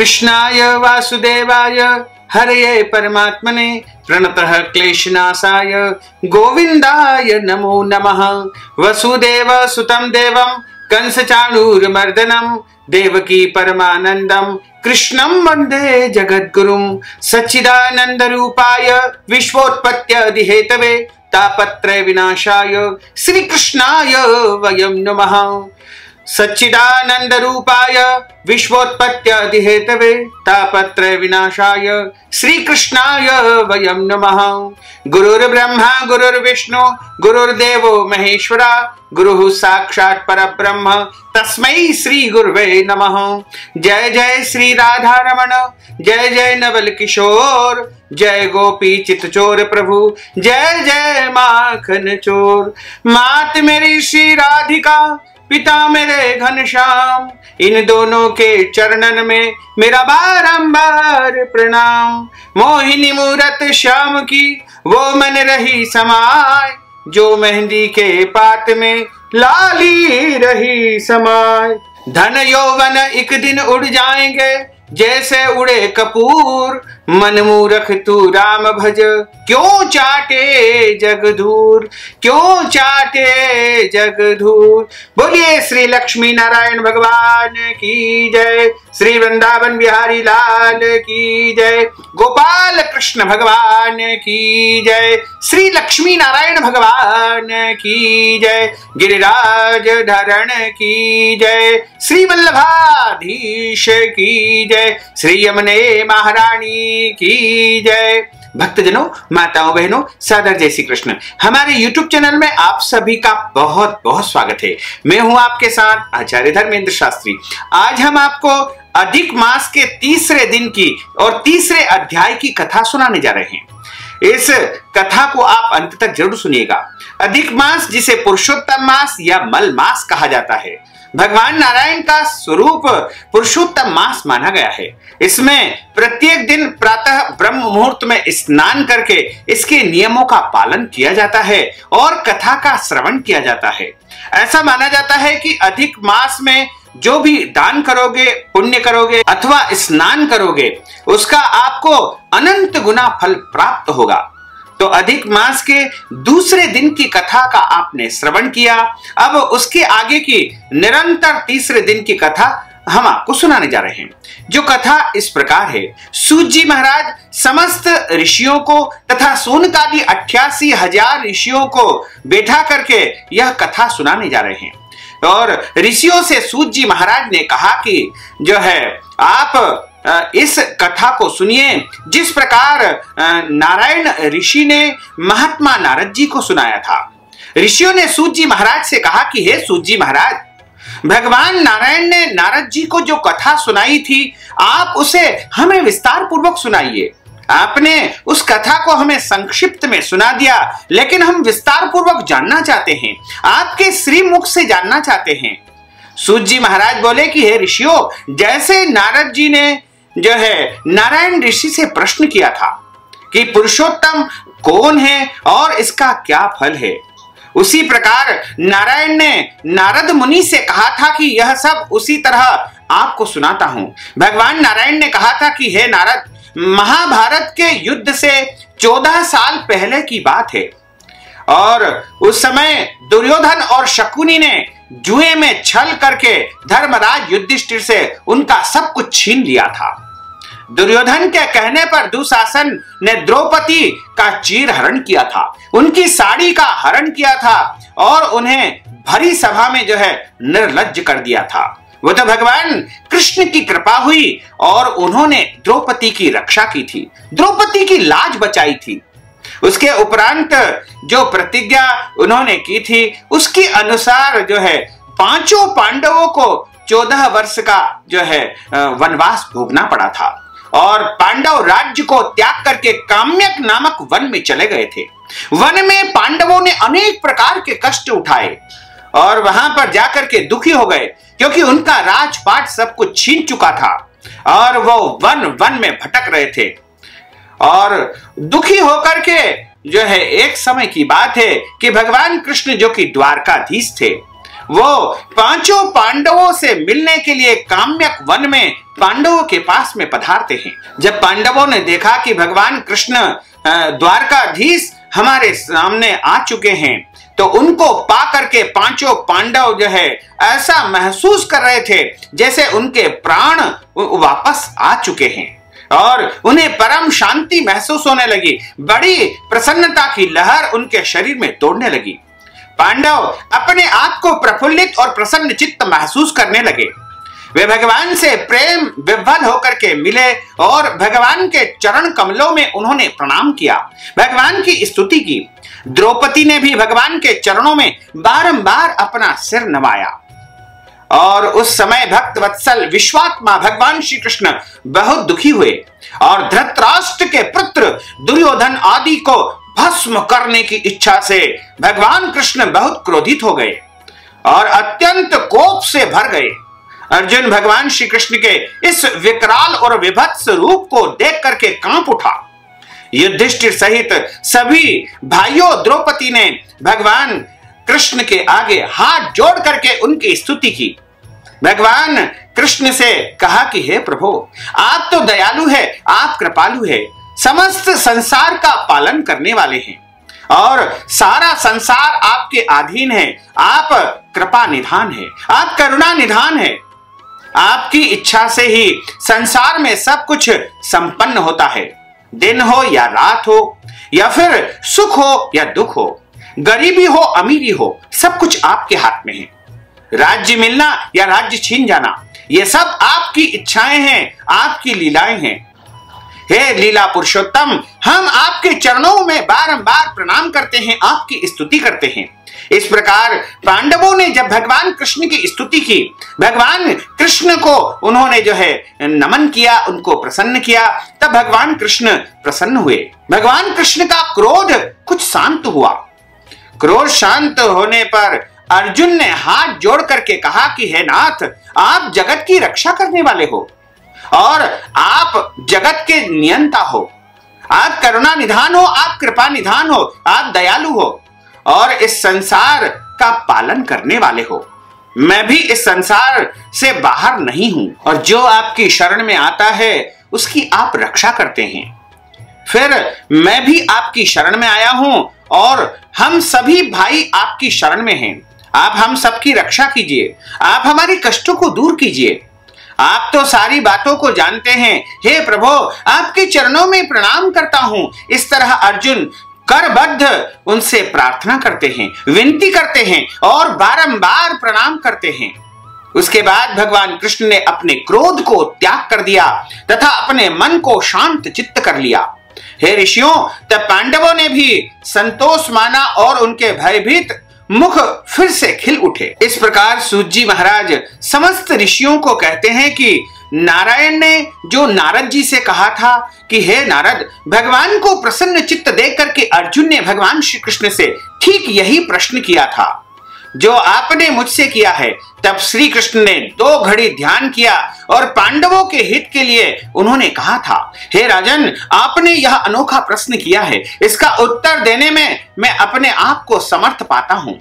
कृष्णाय वासुदेवाय हरये परमात्मने प्रणतः क्लेशनाशाय गोविंदाय नमो नमः। वसुदेव सुतं देवं कंसचाणूरमर्दनं देवकी परमानंदं कृष्णं वंदे जगद्गुरुं। सच्चिदानंदरूपाय विश्वोत्पत्त्यादिहेतवे तापत्रय विनाशाय श्रीकृष्णाय वयं नमः। सच्चिदानंद रूपाय विश्वोत्पत्त्यादिहेतवे तापत्रय विनाशाय श्रीकृष्णाय वयं नमः। गुरुर्ब्रह्मा गुरुर्विष्णु गुरुर्देवो महेश्वरा गुरुः साक्षात् परब्रह्म तस्मै श्री गुरुवे नमः। जय जय श्री राधा रमण जय जय नवल किशोर जय गोपी चितचोर प्रभु जय जय माखन चोर। मात मेरी श्री राधिका पिता मेरे घनश्याम इन दोनों के चरणन में मेरा बारंबार प्रणाम। मोहिनी मूरत श्याम की वो मन रही समाय जो मेहंदी के पात में लाली रही समाय। धन यौवन एक दिन उड़ जाएंगे जैसे उड़े कपूर मन मूरख तू राम भज क्यों चाटे जग धूर क्यों चाटे जग धूर। बोलिए श्री लक्ष्मी नारायण भगवान की जय, श्री वृंदावन बिहारी लाल की जय, गोपाल कृष्ण भगवान की जय, श्री लक्ष्मी नारायण भगवान की जय, गिरिराज धरण की जय, श्री वल्लभाधीश की जय, श्री यमुने महारानी की जय। भक्तजनों, माताओं, बहनों, सादर जय श्री कृष्ण। हमारे YouTube चैनल में आप सभी का बहुत बहुत स्वागत है। मैं हूं आपके साथ आचार्य धर्मेंद्र शास्त्री। आज हम आपको अधिक मास के तीसरे दिन की और तीसरे अध्याय की कथा सुनाने जा रहे हैं। इस कथा को आप अंत तक जरूर सुनिएगा। अधिक मास जिसे पुरुषोत्तम मास या मल मास कहा जाता है, भगवान नारायण का स्वरूप पुरुषोत्तम मास माना गया है। इसमें प्रत्येक दिन प्रातः ब्रह्म मुहूर्त में स्नान करके इसके नियमों का पालन किया जाता है और कथा का श्रवण किया जाता है। ऐसा माना जाता है कि अधिक मास में जो भी दान करोगे, पुण्य करोगे अथवा स्नान करोगे, उसका आपको अनंत गुना फल प्राप्त होगा। तो अधिक मास के दूसरे दिन की कथा का आपने श्रवण किया। अब उसके आगे की निरंतर तीसरे दिन की कथा हम आपको सुनाने जा रहे हैं, जो कथा इस प्रकार है। सूत जी महाराज समस्त ऋषियों को तथा सूनकादि 88,000 ऋषियों को बैठा करके यह कथा सुनाने जा रहे हैं। और ऋषियों से सूत जी महाराज ने कहा कि जो है आप इस कथा को सुनिए जिस प्रकार नारायण ऋषि ने महात्मा नारद जी को सुनाया था। ऋषियों ने सूत जी महाराज से कहा कि हे सूत जी महाराज, भगवान नारायण ने नारद जी को जो कथा सुनाई थी आप उसे हमें विस्तार पूर्वक सुनाइए। आपने उस कथा को हमें संक्षिप्त में सुना दिया, लेकिन हम विस्तार पूर्वक जानना चाहते हैं, आपके श्रीमुख से जानना चाहते हैं। सूत जी महाराज बोले कि हे ऋषियों, जैसे नारद जी ने जो है नारायण ऋषि से प्रश्न किया था कि पुरुषोत्तम कौन है और इसका क्या फल है, उसी प्रकार नारायण ने नारद मुनि से कहा था कि यह सब उसी तरह आपको सुनाता हूं। भगवान नारायण ने कहा था कि हे नारद, महाभारत के युद्ध से 14 साल पहले की बात है और उस समय दुर्योधन और शकुनी ने जुए में छल करके धर्मराज युधिष्ठिर से उनका सब कुछ छीन लिया था। दुर्योधन के कहने पर दुशासन ने द्रौपदी का चीर हरण किया था, उनकी साड़ी का हरण किया था और उन्हें भरी सभा में जो है निर्लज्ज कर दिया था। वो तो भगवान कृष्ण की कृपा हुई और उन्होंने द्रौपदी की रक्षा की थी, द्रौपदी की लाज बचाई थी। उसके उपरांत जो प्रतिज्ञा उन्होंने की थी उसके अनुसार जो है पांचों पांडवों को 14 वर्ष का जो है वनवास भोगना पड़ा था और पांडव राज्य को त्याग करके काम्यक नामक वन में चले गए थे। वन में पांडवों ने अनेक प्रकार के कष्ट उठाए और वहां पर जाकर के दुखी हो गए, क्योंकि उनका राजपाट सब कुछ छीन चुका था और वो वन में भटक रहे थे। और दुखी होकर के जो है एक समय की बात है कि भगवान कृष्ण जो कि द्वारकाधीश थे, वो पांचों पांडवों से मिलने के लिए काम्यक वन में पांडवों के पास में पधारते हैं। जब पांडवों ने देखा कि भगवान कृष्ण द्वारकाधीश हमारे सामने आ चुके हैं, तो उनको पा करके पांचों पांडव जो है ऐसा महसूस कर रहे थे जैसे उनके प्राण वापस आ चुके हैं और उन्हें परम शांति महसूस होने लगी। बड़ी प्रसन्नता की लहर उनके शरीर में दौड़ने लगी। पांडव अपने आप को प्रफुल्लित और प्रसन्न चित्त महसूस करने लगे। वे भगवान से प्रेम विह्वल होकर के मिले और भगवान के चरण कमलों में उन्होंने प्रणाम किया, भगवान की स्तुति की। द्रौपदी ने भी भगवान के चरणों में बारंबार अपना सिर नवाया और उस समय भक्त वत्सल विश्वात्मा भगवान श्री कृष्ण बहुत दुखी हुए और धृतराष्ट्र के पुत्र दुर्योधन आदि को भस्म करने की इच्छा से भगवान कृष्ण बहुत क्रोधित हो गए और अत्यंत कोप से भर गए। अर्जुन भगवान श्री कृष्ण के इस विकराल और विभत्स रूप को देख करके कांप उठा। युधिष्ठिर सहित सभी भाइयों द्रौपदी ने भगवान कृष्ण के आगे हाथ जोड़ करके उनकी स्तुति की। भगवान कृष्ण से कहा कि हे प्रभु, आप तो दयालु है, आप कृपालु है, समस्त संसार का पालन करने वाले हैं और सारा संसार आपके अधीन है। आप कृपा निधान है, आप करुणा निधान है। आपकी इच्छा से ही संसार में सब कुछ संपन्न होता है। दिन हो या रात हो या फिर सुख हो या दुख हो, गरीबी हो अमीरी हो, सब कुछ आपके हाथ में है। राज्य मिलना या राज्य छीन जाना, ये सब आपकी इच्छाएं हैं, आपकी लीलाएं हैं। हे लीला पुरुषोत्तम, हम आपके चरणों में बारंबार प्रणाम करते हैं, आपकी स्तुति करते हैं। इस प्रकार पांडवों ने जब भगवान कृष्ण की स्तुति की, भगवान कृष्ण को उन्होंने जो है नमन किया, उनको प्रसन्न किया, तब भगवान कृष्ण प्रसन्न हुए। भगवान कृष्ण का क्रोध कुछ शांत हुआ। क्रोध शांत होने पर अर्जुन ने हाथ जोड़ करके कहा कि हे नाथ, आप जगत की रक्षा करने वाले हो और आप जगत के नियंता हो, आप करुणा निधान हो, आप कृपा निधान हो, आप दयालु हो और इस संसार का पालन करने वाले हो। मैं भी इस संसार से बाहर नहीं हूं और जो आपकी शरण में आता है उसकी आप रक्षा करते हैं। फिर मैं भी आपकी शरण में आया हूं और हम सभी भाई आपकी शरण में हैं। आप हम सबकी रक्षा कीजिए, आप हमारी कष्टों को दूर कीजिए। आप तो सारी बातों को जानते हैं। हे प्रभु, आपके चरणों में प्रणाम करता हूं। इस तरह अर्जुन करबद्ध उनसे प्रार्थना करते हैं, विनती करते हैं और बारंबार प्रणाम करते हैं। उसके बाद भगवान कृष्ण ने अपने क्रोध को त्याग कर दिया तथा अपने मन को शांत चित्त कर लिया। हे ऋषियों, तब पांडवों ने भी संतोष माना और उनके भयभीत मुख फिर से खिल उठे। इस प्रकार सूत जी महाराज समस्त ऋषियों को कहते हैं कि नारायण ने जो नारद जी से कहा था कि हे नारद, भगवान को प्रसन्न चित्त देख करके अर्जुन ने भगवान श्री कृष्ण से ठीक यही प्रश्न किया था जो आपने मुझसे किया है। तब श्री कृष्ण ने 2 घड़ी ध्यान किया और पांडवों के हित के लिए उन्होंने कहा था, हे राजन, आपने यह अनोखा प्रश्न किया है, इसका उत्तर देने में मैं अपने आप को समर्थ पाता हूं।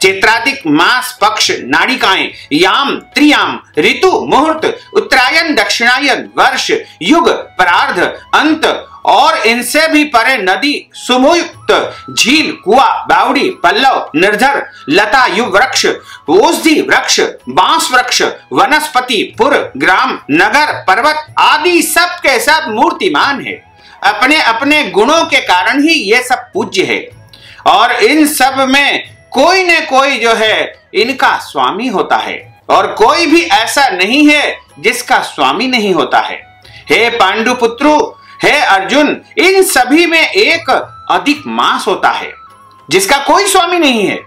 चैत्रादिक मास, पक्ष, नाड़िकाएं, याम, त्रियाम, ऋतु, मुहूर्त, उत्तरायण, दक्षिणायन, वर्ष, युग, परार्ध, अंत और इनसे भी परे नदी, सुमुक्त, झील, कुआ, बावड़ी, पल्लव, निर्झर, लता, युग वृक्ष, औषधि वृक्ष, बांस वृक्ष, वनस्पति, पुर, ग्राम, नगर, पर्वत आदि सब के सब मूर्तिमान है। अपने अपने गुणों के कारण ही ये सब पूज्य है और इन सब में कोई न कोई जो है इनका स्वामी होता है और कोई भी ऐसा नहीं है जिसका स्वामी नहीं होता है। हे पांडु पुत्रु, हे अर्जुन, इन सभी में एक अधिक मास होता है जिसका कोई स्वामी नहीं है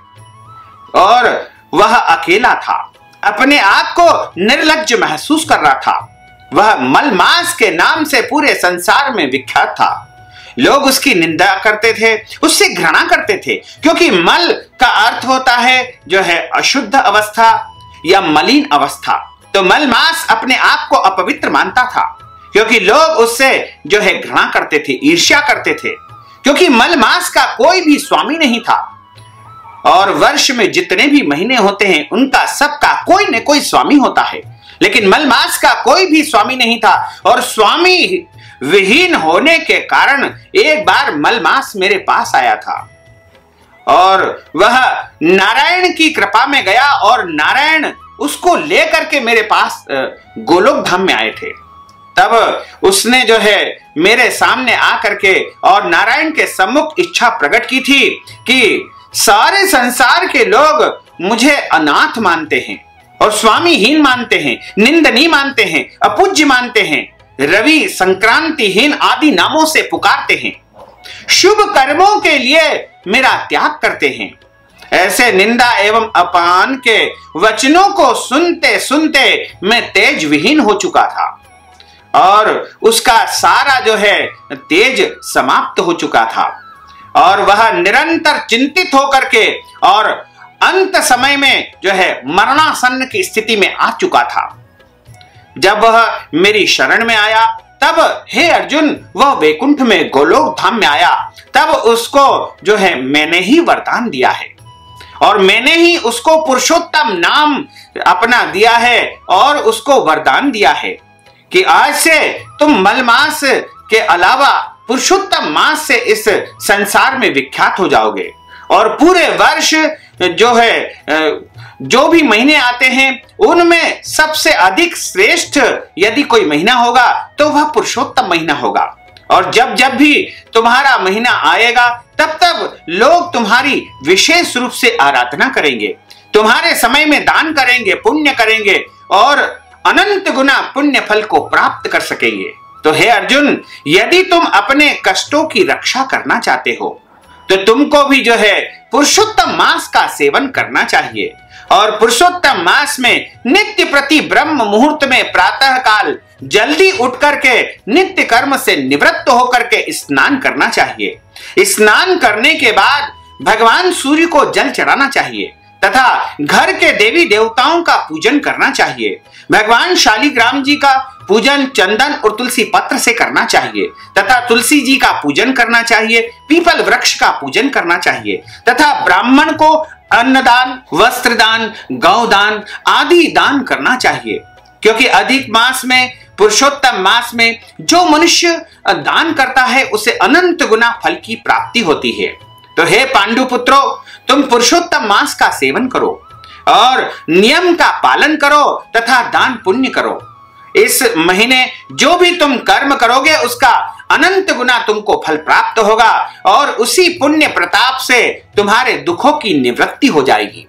और वह अकेला था, अपने आप को निर्लज्ज महसूस कर रहा था। वह मलमास के नाम से पूरे संसार में विख्यात था। लोग उसकी निंदा करते थे, उससे घृणा करते थे, क्योंकि मल का अर्थ होता है जो है अशुद्ध अवस्था या मलिन अवस्था। तो मलमास अपने आप को अपवित्र मानता था क्योंकि लोग उससे जो है घृणा करते थे, ईर्ष्या करते थे, क्योंकि मलमास का कोई भी स्वामी नहीं था और वर्ष में जितने भी महीने होते हैं उनका सबका कोई न कोई स्वामी होता है, लेकिन मलमास का कोई भी स्वामी नहीं था। और स्वामी विहीन होने के कारण एक बार मलमास मेरे पास आया था और वह नारायण की कृपा में गया और नारायण उसको लेकर के मेरे पास गोलोक धाम में आए थे। तब उसने जो है मेरे सामने आकर के और नारायण के सम्मुख इच्छा प्रकट की थी कि सारे संसार के लोग मुझे अनाथ मानते हैं और स्वामीहीन मानते हैं, निंदनीय मानते हैं, अपूज्य मानते हैं, रवि संक्रांतिहीन आदि नामों से पुकारते हैं, शुभ कर्मों के लिए मेरा त्याग करते हैं। ऐसे निंदा एवं अपमान के वचनों को सुनते सुनते मैं तेज विहीन हो चुका था और उसका सारा जो है तेज समाप्त हो चुका था और वह निरंतर चिंतित होकर के और अंत समय में जो है मरणासन्न की स्थिति में आ चुका था। जब वह मेरी शरण में आया तब हे अर्जुन वह वैकुंठ में गोलोक धाम में आया, तब उसको जो है मैंने ही वरदान दिया है और मैंने ही उसको पुरुषोत्तम नाम अपना दिया है और उसको वरदान दिया है कि आज से तुम मलमास के अलावा पुरुषोत्तम मास से इस संसार में विख्यात हो जाओगे और पूरे वर्ष जो है जो भी महीने आते हैं उनमें सबसे अधिक श्रेष्ठ यदि कोई महीना होगा तो वह पुरुषोत्तम महीना होगा। और जब जब भी तुम्हारा महीना आएगा तब तब लोग तुम्हारी विशेष रूप से आराधना करेंगे, तुम्हारे समय में दान करेंगे, पुण्य करेंगे और अनंत गुना पुण्य फल को प्राप्त कर सकेंगे। तो हे अर्जुन, यदि तुम अपने कष्टों की रक्षा करना चाहते हो तो तुमको भी जो है पुरुषोत्तम मास का सेवन करना चाहिए और पुरुषोत्तम मास में नित्य प्रति ब्रह्म मुहूर्त में प्रातः काल जल्दी उठ करके नित्य कर्म से निवृत्त होकर के स्नान करना चाहिए। स्नान करने के बाद भगवान सूर्य को जल चढ़ाना चाहिए तथा घर के देवी देवताओं का पूजन करना चाहिए। भगवान शालिग्राम जी का पूजन चंदन और तुलसी पत्र से करना चाहिए तथा तुलसी जी का पूजन करना चाहिए, पीपल वृक्ष का पूजन करना चाहिए तथा ब्राह्मण को अन्नदान, वस्त्रदान, गौदान आदि दान करना चाहिए, क्योंकि अधिक मास में पुरुषोत्तम मास में जो मनुष्य दान करता है उसे अनंत गुना फल की प्राप्ति होती है। तो हे पांडु पुत्रों, तुम पुरुषोत्तम मास का सेवन करो और नियम का पालन करो तथा दान पुण्य करो। इस महीने जो भी तुम कर्म करोगे उसका अनंत गुना तुमको फल प्राप्त होगा और उसी पुण्य प्रताप से तुम्हारे दुखों की निवृत्ति हो जाएगी।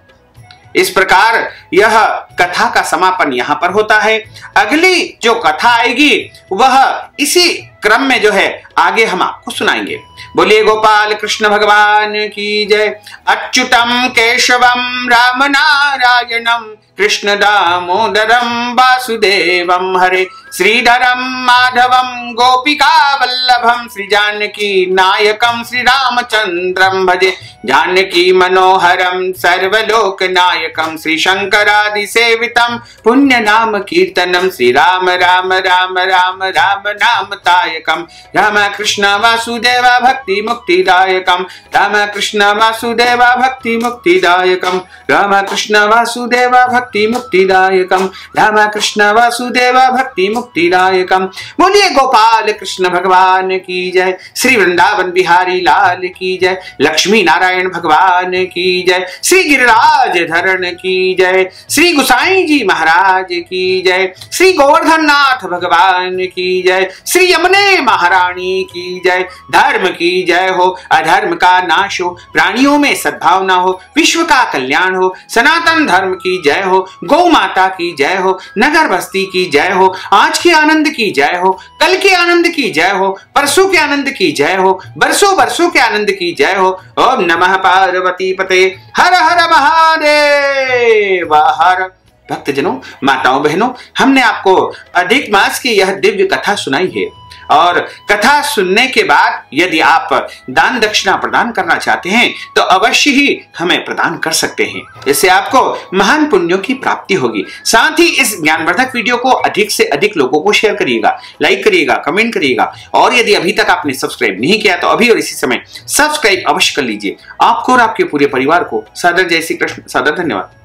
इस प्रकार यह कथा का समापन यहाँ पर होता है। अगली जो कथा आएगी वह इसी क्रम में जो है आगे हम आपको सुनाएंगे। बोलिए गोपाल कृष्ण भगवान की जय। अच्युतम केशवम राम नारायणम कृष्ण दामोदरम वासुदेवम हरे श्रीधरम माधवम गोपिका वल्लभम श्री जानकी नायकम श्री रामचंद्रम भजे जानकी मनोहरम सर्वलोक नायकम श्री शंकरादि सेवितम पुण्य नाम कीर्तनम श्री राम राम राम राम राम नाम तायकम राम कृष्ण वासुदेव भक्ति मुक्तिदायकम राम कृष्ण वासुदेव भक्ति मुक्तिदायकम राम कृष्ण वासुदेव भक्ति मुक्तिदायकम राम कृष्ण वासुदेव भक्ति मुक्तिदायकम। बोलिए गोपाल कृष्ण भगवान की जय। श्री वृंदावन बिहारी लाल की जय। लक्ष्मी नारायण भगवान की जय। श्री गिरिराज धरण की जय। श्री गुसाई जी महाराज की जय। श्री गोवर्धन नाथ भगवान की जय। श्री यमुने महारानी की जय। धर्म की जय हो, अधर्म का नाश हो, प्राणियों में सद्भावना हो, विश्व का कल्याण हो, सनातन धर्म की जय हो, गौ माता की जय हो, नगर बस्ती की जय हो, आज के आनंद की जय हो, कल के आनंद की जय हो, परसों के आनंद की जय हो, बरसों बरसों के आनंद की जय हो। ओम नमः पार्वती पते हर हर महादेव हर। भक्तजनों, माताओं बहनों, हमने आपको अधिक मास की यह दिव्य कथा सुनाई है। और कथा सुनने के बाद यदि आप दान दक्षिणा प्रदान करना चाहते हैं तो अवश्य ही हमें प्रदान कर सकते हैं। इससे आपको महान पुण्यों की प्राप्ति होगी। साथ ही इस ज्ञानवर्धक वीडियो को अधिक से अधिक लोगों को शेयर करिएगा, लाइक करिएगा, कमेंट करिएगा और यदि अभी तक आपने सब्सक्राइब नहीं किया तो अभी और इसी समय सब्सक्राइब अवश्य कर लीजिए। आपको और आपके पूरे परिवार को सादर जय श्री कृष्ण, सादर धन्यवाद।